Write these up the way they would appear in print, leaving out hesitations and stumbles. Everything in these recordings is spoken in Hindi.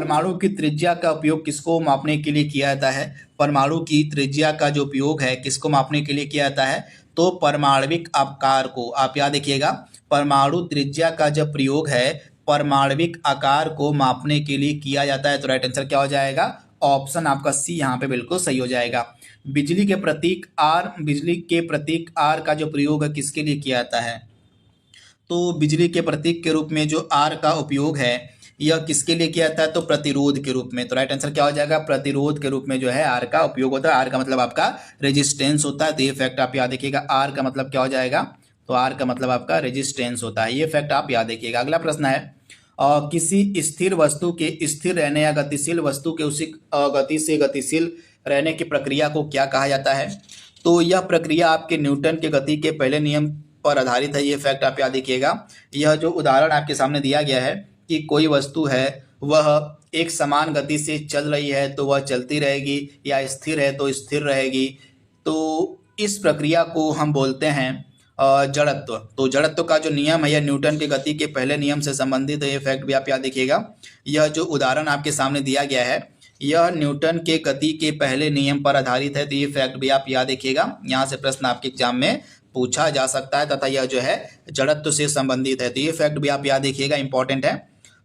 परमाणु की त्रिज्या का उपयोग किसको मापने के लिए किया जाता है? परमाणु की त्रिज्या का जो उपयोग है किसको मापने के लिए किया जाता है? तो परमाणविक आकार को। आप याद रखिएगा, परमाणु त्रिज्या का जब प्रयोग है परमाणविक आकार को मापने के लिए किया जाता है। तो राइट आंसर क्या हो जाएगा? ऑप्शन आपका सी यहाँ पे बिल्कुल सही हो जाएगा। बिजली के प्रतीक आर का जो प्रयोग है किसके लिए किया जाता है? तो बिजली के प्रतीक के रूप में जो आर का उपयोग है यह किसके लिए किया जाता है? तो प्रतिरोध के रूप में। तो राइट आंसर क्या हो जाएगा? प्रतिरोध के रूप में जो है आर का उपयोग होता है। आर का मतलब आपका रेजिस्टेंस होता है। तो ये फैक्ट आप याद रखिएगा। आर का मतलब क्या हो जाएगा? तो आर का मतलब आपका रेजिस्टेंस होता है। ये फैक्ट आप याद रखिएगा। अगला प्रश्न है, किसी स्थिर वस्तु के स्थिर रहने या गतिशील वस्तु के उसी गति से गतिशील रहने की प्रक्रिया को क्या कहा जाता है? तो यह प्रक्रिया आपके न्यूटन के गति के पहले नियम पर आधारित है। ये फैक्ट आप याद रखिएगा। यह जो उदाहरण आपके सामने दिया गया है कि कोई वस्तु है वह एक समान गति से चल रही है तो वह चलती रहेगी, या स्थिर है तो स्थिर रहेगी। तो इस प्रक्रिया को हम बोलते हैं जड़त्व। तो जड़त्व का जो नियम है यह न्यूटन के गति के पहले नियम से संबंधित है। ये फैक्ट भी आप याद रखिएगा। यह जो उदाहरण आपके सामने दिया गया है यह न्यूटन के गति के पहले नियम पर आधारित है। तो ये फैक्ट भी आप याद रखिएगा। यहाँ से प्रश्न आपके एग्जाम में पूछा जा सकता है तथा यह जो है जड़त्व से संबंधित है। तो ये फैक्ट भी आप याद रखिएगा, इंपॉर्टेंट है।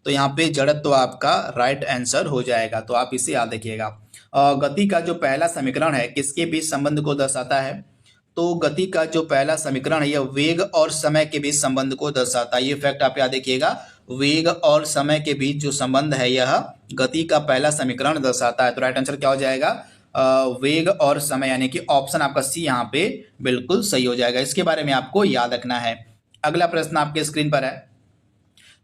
तो यहाँ पे जड़त्व आपका राइट आंसर हो जाएगा। तो आप इसे याद रखिएगा। गति का जो पहला समीकरण है किसके बीच संबंध को दर्शाता है? तो गति का जो पहला समीकरण है यह वेग और समय के बीच संबंध को दर्शाता है। ये फैक्ट आप याद रखिएगा। वेग और समय के बीच जो संबंध है यह गति का पहला समीकरण दर्शाता है। तो राइट आंसर क्या हो जाएगा? वेग और समय, यानी कि ऑप्शन आपका सी यहाँ पे बिल्कुल सही हो जाएगा। इसके बारे में आपको याद रखना है। अगला प्रश्न आपके स्क्रीन पर है,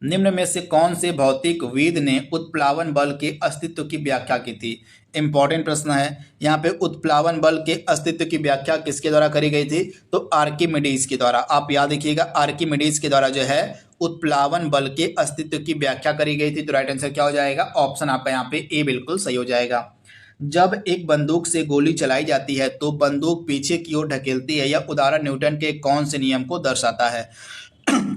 निम्न में से कौन से भौतिकविद ने उत्प्लावन बल के अस्तित्व की व्याख्या की थी? इंपॉर्टेंट प्रश्न है। यहाँ पे उत्प्लावन बल के अस्तित्व की व्याख्या किसके द्वारा करी गई थी? तो आर्किमिडीज के द्वारा। आप याद रखिएगा, आर्किमिडीज के द्वारा जो है उत्प्लावन बल के अस्तित्व की व्याख्या करी गई थी। तो राइट आंसर क्या हो जाएगा? ऑप्शन आपका यहाँ पे ए बिल्कुल सही हो जाएगा। जब एक बंदूक से गोली चलाई जाती है तो बंदूक पीछे की ओर ढकेलती है। यह उदाहरण न्यूटन के कौन से नियम को दर्शाता है?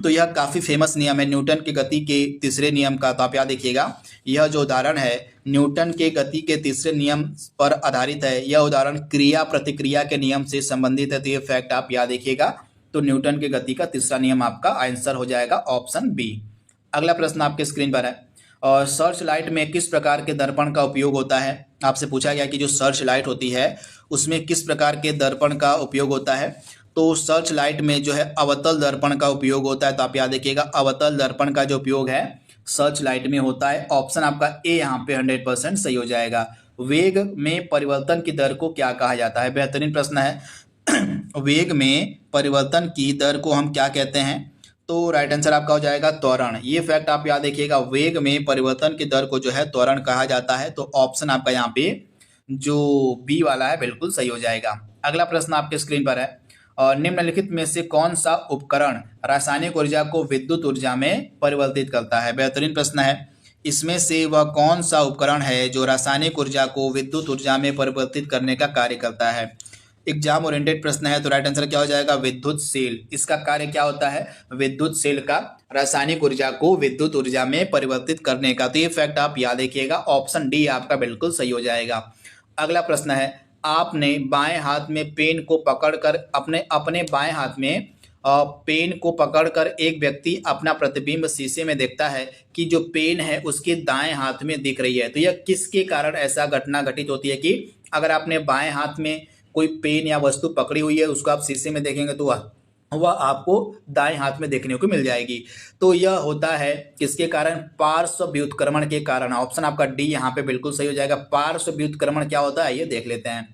तो यह काफी फेमस नियम है न्यूटन के गति के तीसरे नियम का। तो आप याद रखिएगा, यह जो उदाहरण है न्यूटन के गति के तीसरे नियम पर आधारित है। यह उदाहरण क्रिया प्रतिक्रिया के नियम से संबंधित है। तो ये फैक्ट आप याद रखिएगा। तो न्यूटन के गति का तीसरा नियम आपका आंसर हो जाएगा ऑप्शन बी। अगला प्रश्न आपके स्क्रीन पर है, और सर्च लाइट में किस प्रकार के दर्पण का उपयोग होता है? आपसे पूछा गया कि जो सर्च लाइट होती है उसमें किस प्रकार के दर्पण का उपयोग होता है? तो सर्च लाइट में जो है अवतल दर्पण का उपयोग होता है। तो आप याद रखिएगा, अवतल दर्पण का जो उपयोग है सर्च लाइट में होता है। ऑप्शन आपका ए यहाँ पे 100% सही हो जाएगा। वेग में परिवर्तन की दर को क्या कहा जाता है? बेहतरीन प्रश्न है। वेग में परिवर्तन की दर को हम क्या कहते हैं? तो राइट आंसर आपका हो जाएगा त्वरण। ये फैक्ट आप याद रखिएगा, वेग में परिवर्तन की दर को जो है त्वरण कहा जाता है। तो ऑप्शन आपका यहाँ पे जो बी वाला है बिल्कुल सही हो जाएगा। अगला प्रश्न आपके स्क्रीन पर है, और निम्नलिखित में से कौन सा उपकरण रासायनिक ऊर्जा को विद्युत ऊर्जा में परिवर्तित करता है? बेहतरीन प्रश्न है। इसमें से वह कौन सा उपकरण है जो रासायनिक ऊर्जा को विद्युत ऊर्जा में परिवर्तित करने का कार्य करता है? एग्जाम ओरिएंटेड प्रश्न है। तो राइट आंसर क्या हो जाएगा? विद्युत सेल। इसका कार्य क्या होता है? विद्युत सेल का रासायनिक ऊर्जा को विद्युत ऊर्जा में परिवर्तित करने का। तो ये फैक्ट आप याद रखिएगा। ऑप्शन डी आपका बिल्कुल सही हो जाएगा। अगला प्रश्न है, आपने बाएं हाथ में पेन को पकड़कर अपने बाएं हाथ में पेन को पकड़कर एक व्यक्ति अपना प्रतिबिंब शीशे में देखता है कि जो पेन है उसके दाएं हाथ में दिख रही है। तो यह किसके कारण ऐसा घटना घटित होती है कि अगर आपने बाएं हाथ में कोई पेन या वस्तु पकड़ी हुई है उसको आप शीशे में देखेंगे तो वह आपको दाएं हाथ में देखने को मिल जाएगी। तो यह होता है किसके कारण? पार्श्व व्युत्क्रमण के कारण। ऑप्शन आपका डी यहाँ पे बिल्कुल सही हो जाएगा। पार्श्व व्युत्क्रमण क्या होता है ये देख लेते हैं।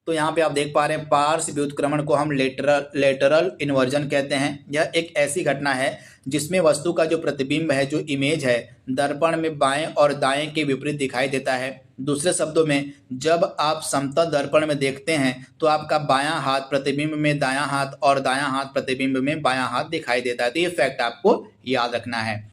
तो यहाँ पे आप देख पा रहे हैं पार्श्व व्युत्क्रमण को हम लेटरल इन्वर्जन कहते हैं। यह एक ऐसी घटना है जिसमें वस्तु का जो प्रतिबिंब है, जो इमेज है, दर्पण में बाएं और दाएं के विपरीत दिखाई देता है। दूसरे शब्दों में, जब आप समतल दर्पण में देखते हैं तो आपका बायां हाथ प्रतिबिंब में दायां हाथ और दायां हाथ प्रतिबिंब में बायां हाथ दिखाई देता है। तो ये फैक्ट आपको याद रखना है।